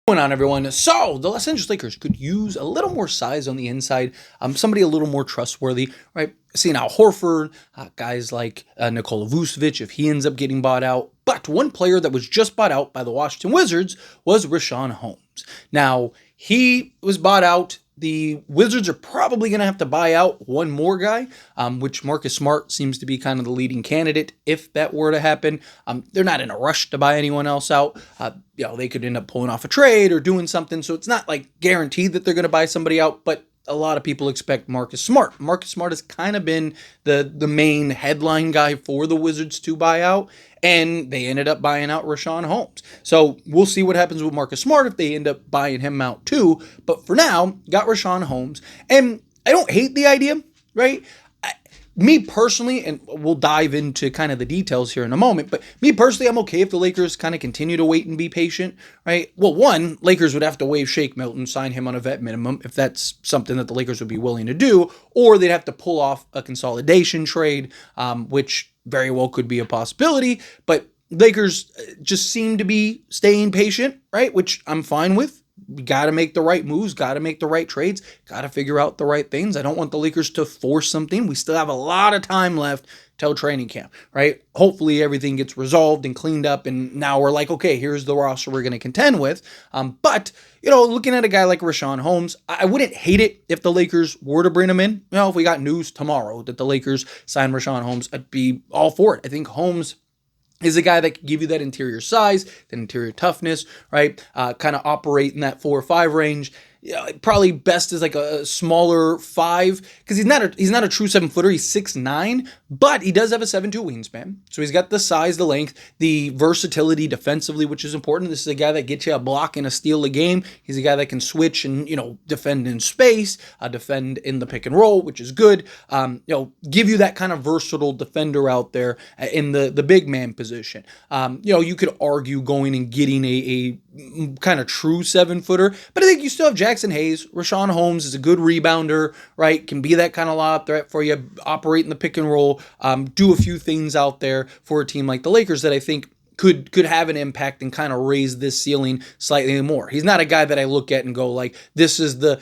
Going on, everyone? So the Los Angeles Lakers could use a little more size on the inside, somebody a little more trustworthy, right? Seeing Al Horford, guys like Nikola Vucevic, if he ends up getting bought out. But one player that was just bought out by the Washington Wizards was Rashawn Holmes. Now, he was bought out. The Wizards are probably going to have to buy out one more guy, which Marcus Smart seems to be kind of the leading candidate if that were to happen. They're not in a rush to buy anyone else out. They could end up pulling off a trade or doing something, so it's not like guaranteed that they're going to buy somebody out, but a lot of people expect Marcus Smart. Marcus Smart has kind of been the main headline guy for the Wizards to buy out, and they ended up buying out Rashawn Holmes. So we'll see what happens with Marcus Smart if they end up buying him out too. But for now, got Rashawn Holmes, and I don't hate the idea, right? Me personally, and we'll dive into kind of the details here in a moment, but me personally, I'm okay if the Lakers kind of continue to wait and be patient, right? Well, one, Lakers would have to waive Shake Milton, sign him on a vet minimum, if that's something that the Lakers would be willing to do, or they'd have to pull off a consolidation trade, which very well could be a possibility, but Lakers just seem to be staying patient, right? Which I'm fine with. We got to make the right moves, got to make the right trades, got to figure out the right things. I don't want the Lakers to force something. We still have a lot of time left till training camp, right? Hopefully everything gets resolved and cleaned up, and now we're like, okay, here's the roster we're going to contend with. But looking at a guy like Rashawn Holmes, I wouldn't hate it if the Lakers were to bring him in. If we got news tomorrow that the Lakers sign Rashawn Holmes, I'd be all for it. I think Holmes is a guy that can give you that interior size, that interior toughness, right? Kind of operate in that 4 or 5 range. Probably best is like a smaller 5, because he's not a true 7-footer. He's 6'9", but he does have a 7'2" wingspan. So he's got the size, the length, the versatility defensively, which is important. This is a guy that gets you a block and a steal a game. He's a guy that can switch and defend in space, defend in the pick and roll, which is good. Give you that kind of versatile defender out there in the big man position. You could argue going and getting a kind of true 7-footer, but I think you still have Jackson Hayes. Rashawn Holmes is a good rebounder, right? Can be that kind of lob threat for you, operate in the pick and roll, do a few things out there for a team like the Lakers that I think could have an impact and kind of raise this ceiling slightly more. He's not a guy that I look at and go like, this is the,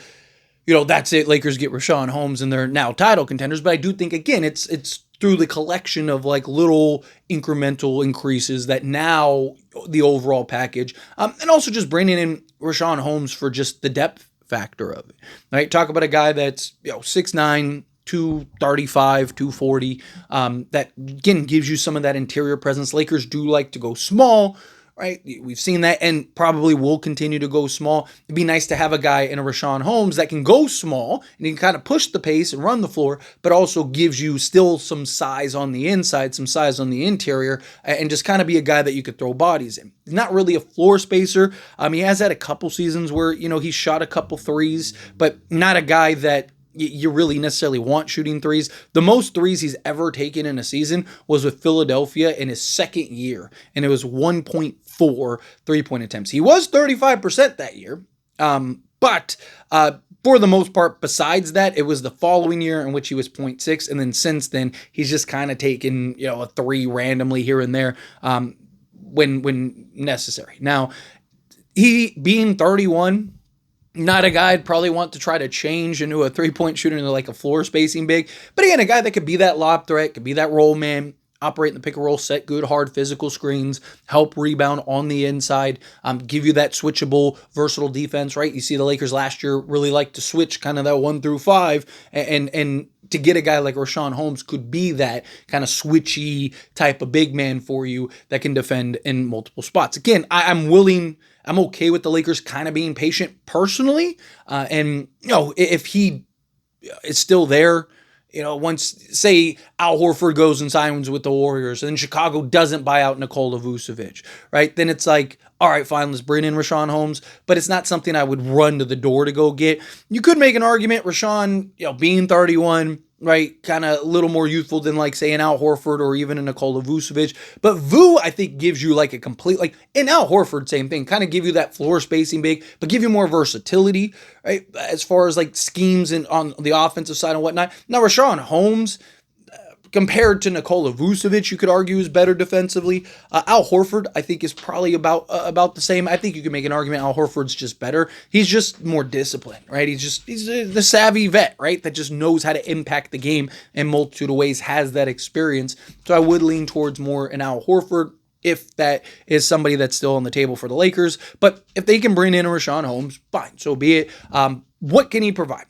that's it, Lakers get Rashawn Holmes and they're now title contenders. But I do think, again, it's through the collection of like little incremental increases that now the overall package, and also just bringing in Rashawn Holmes for just the depth factor of it, right? Talk about a guy that's 6'9", 235, 240, that again gives you some of that interior presence. Lakers do like to go small, right? We've seen that and probably will continue to go small. It'd be nice to have a guy in a Rashawn Holmes that can go small and he can kind of push the pace and run the floor, but also gives you still some size on the inside, some size on the interior, and just kind of be a guy that you could throw bodies in. He's not really a floor spacer. He has had a couple seasons where, he shot a couple threes, but not a guy that you really necessarily want shooting threes. The most threes he's ever taken in a season was with Philadelphia in his second year, and it was 1.4 3-point attempts. He was 35% that year, but for the most part, besides that, it was the following year in which he was 0.6, and then since then, he's just kind of taken a 3 randomly here and there when necessary. Now, he being 31, not a guy I'd probably want to try to change into a 3-point shooter into like a floor spacing big. But again, a guy that could be that lob threat, could be that roll man, operate in the pick and roll, set good, hard physical screens, help rebound on the inside, give you that switchable, versatile defense, right? You see the Lakers last year really like to switch kind of that 1 through 5, and to get a guy like Rashawn Holmes could be that kind of switchy type of big man for you that can defend in multiple spots. Again, I'm okay with the Lakers kind of being patient personally. And, if he is still there, once, say, Al Horford goes and signs with the Warriors and Chicago doesn't buy out Nikola Vucevic, right? Then it's like, all right, fine, let's bring in Rashawn Holmes, but it's not something I would run to the door to go get. You could make an argument, Rashawn, being 31, right, kind of a little more youthful than like say an Al Horford or even a Nikola Vucevic. But Vu, I think, gives you like a complete, like in Al Horford, same thing, kind of give you that floor spacing big, but give you more versatility, right, as far as like schemes and on the offensive side and whatnot. Now, Rashawn Holmes, compared to Nikola Vucevic, you could argue is better defensively. Al Horford, I think, is probably about the same. I think you could make an argument Al Horford's just better. He's just more disciplined, right? He's the savvy vet, right? That just knows how to impact the game in multitude of ways, has that experience. So I would lean towards more an Al Horford, if that is somebody that's still on the table for the Lakers. But if they can bring in a Rashawn Holmes, fine, so be it. What can he provide?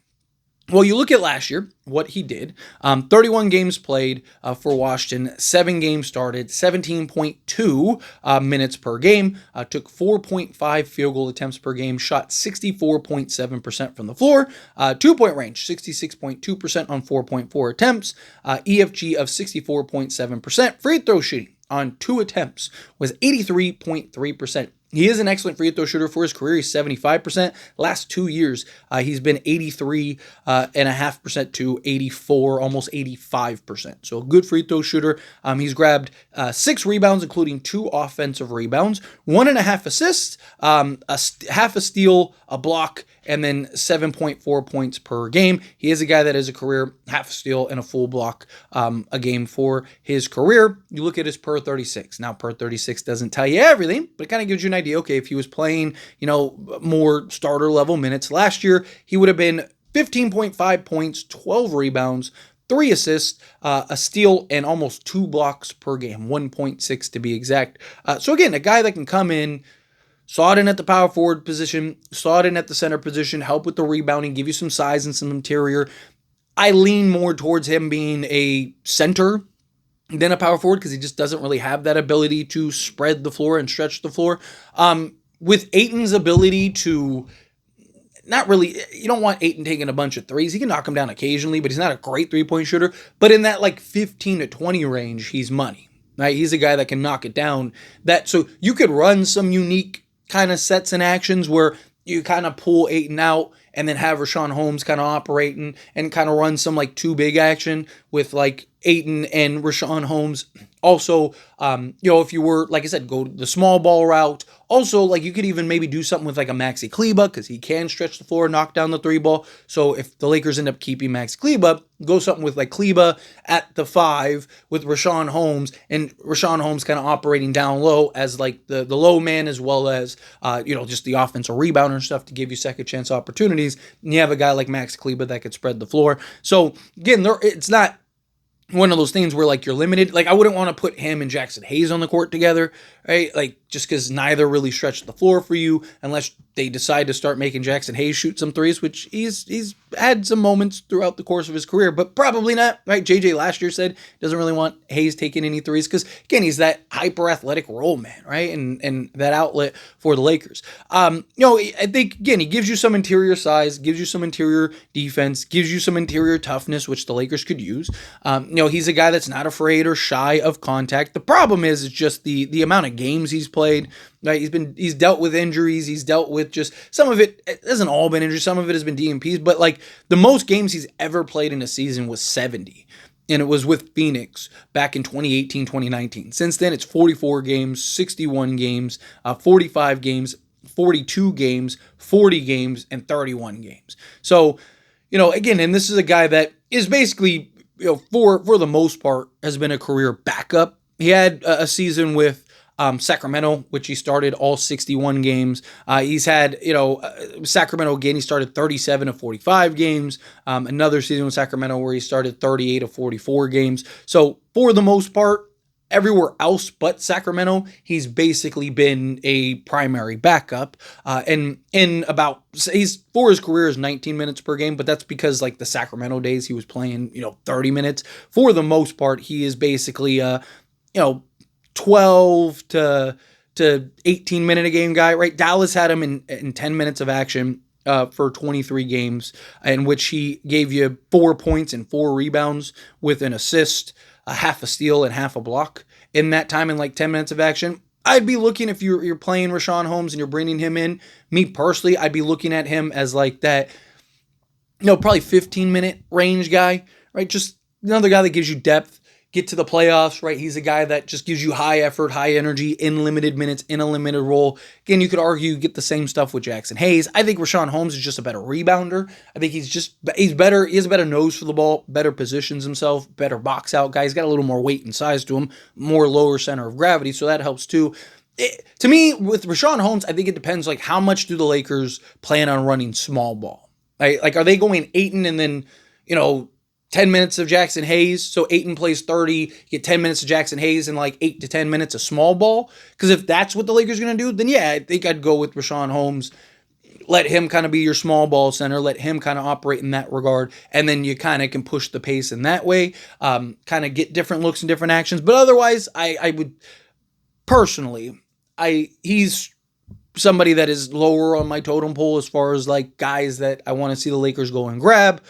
Well, you look at last year, what he did, 31 games played for Washington, 7 games started, 17.2 minutes per game, took 4.5 field goal attempts per game, shot 64.7% from the floor, 2-point range, 66.2% on 4.4 attempts, EFG of 64.7%, free throw shooting on 2 attempts was 83.3%. He is an excellent free throw shooter for his career. He's 75%. Last 2 years, he's been 83.5% to 84, almost 85%. So a good free throw shooter. He's grabbed 6 rebounds, including 2 offensive rebounds, 1.5 assists, half a steal, a block, and then 7.4 points per game. He is a guy that has a career half a steal and a full block a game for his career. You look at his per 36. Now, per 36 doesn't tell you everything, but it kind of gives you an idea. Okay, if he was playing, more starter level minutes last year, he would have been 15.5 points, 12 rebounds, 3 assists, a steal, and almost 2 blocks per game, 1.6 to be exact. So again, a guy that can come in, slot in at the power forward position, slot in at the center position, help with the rebounding, give you some size and some interior. I lean more towards him being a center than a power forward because he just doesn't really have that ability to spread the floor and stretch the floor. With Ayton's ability to not really, you don't want Ayton taking a bunch of threes. He can knock them down occasionally, but he's not a great three-point shooter. But in that 15 to 20 range, he's money. Right? He's a guy that can knock it down. So you could run some unique kind of sets and actions where you kind of pull Ayton out and then have Rashawn Holmes kind of operating and kind of run some 2 big action with Ayton and Rashawn Holmes. Also, if you were, like I said, go the small ball route. Also, you could even maybe do something with a Maxi Kleber because he can stretch the floor, knock down the 3-ball. So if the Lakers end up keeping Maxi Kleber, go something with Kleber at the 5 with Rashawn Holmes, and Rashawn Holmes kind of operating down low as the low man, as well as just the offensive rebounder and stuff to give you second chance opportunities. And you have a guy like Max Kleber that could spread the floor. So again, it's not one of those things where you're limited. I wouldn't want to put him and Jackson Hayes on the court together, right? Just because neither really stretched the floor for you, unless they decide to start making Jackson Hayes shoot some threes, which he's had some moments throughout the course of his career, but probably not, right? JJ last year said doesn't really want Hayes taking any threes because, again, he's that hyper athletic role man, right? And that outlet for the Lakers. I think, again, he gives you some interior size, gives you some interior defense, gives you some interior toughness, which the Lakers could use. He's a guy that's not afraid or shy of contact. The problem is just the amount of games he's played. Right, he's dealt with injuries. He's dealt with just some of it hasn't all been injuries. Some of it has been DNPs. But the most games he's ever played in a season was 70, and it was with Phoenix back in 2018, 2019. Since then, it's 44 games, 61 games, 45 games, 42 games, 40 games, and 31 games. So, again, and this is a guy that is basically, for the most part, has been a career backup. He had a season with Sacramento, which he started all 61 games. He's had, Sacramento again, he started 37 of 45 games. Another season with Sacramento where he started 38 of 44 games. So for the most part, everywhere else but Sacramento, he's basically been a primary backup. And he's for his career is 19 minutes per game, but that's because the Sacramento days he was playing, 30 minutes. For the most part, he is basically 12 to 18 minute a game guy, right? Dallas had him in 10 minutes of action for 23 games, in which he gave you 4 points and 4 rebounds with an assist, a half a steal, and half a block in that time in 10 minutes of action. I'd be looking, if you're playing Rashawn Holmes and you're bringing him in, me personally, I'd be looking at him as that, probably 15 minute range guy, right? Just another guy that gives you depth, get to the playoffs, right? He's a guy that just gives you high effort, high energy in limited minutes, in a limited role. Again, you could argue you get the same stuff with Jackson Hayes. I think Rashawn Holmes is just a better rebounder. I think he's better. He has a better nose for the ball, better positions himself, better box out guy. He's got a little more weight and size to him, more lower center of gravity, so that helps too. To me, with Rashawn Holmes, I think it depends, like, how much do the Lakers plan on running small ball? Right? Like, are they going Ayton and then, 10 minutes of Jackson Hayes, so Ayton plays 30, you get 10 minutes of Jackson Hayes and like 8 to 10 minutes of small ball? Because if that's what the Lakers are going to do, then yeah, I think I'd go with Rashawn Holmes. Let him kind of be your small ball center, let him kind of operate in that regard, and then you kind of can push the pace in that way, kind of get different looks and different actions. But otherwise, I would personally, he's somebody that is lower on my totem pole as far as like guys that I want to see the Lakers go and grab.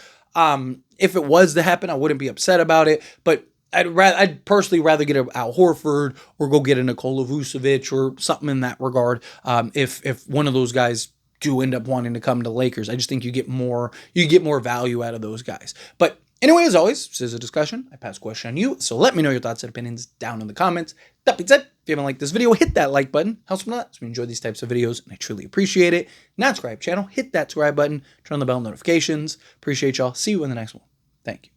If it was to happen, I wouldn't be upset about it, but I'd personally rather get an Al Horford or go get a Nikola Vucevic or something in that regard. If one of those guys do end up wanting to come to the Lakers, I just think you get more value out of those guys. But anyway, as always, this is a discussion. I pass the question on you, so let me know your thoughts and opinions down in the comments. That being said, if you haven't liked this video, hit that like button. Helps me a lot. So we enjoy these types of videos, and I truly appreciate it. Not subscribe channel, hit that subscribe button, turn on the bell notifications. Appreciate y'all. See you in the next one. Thank you.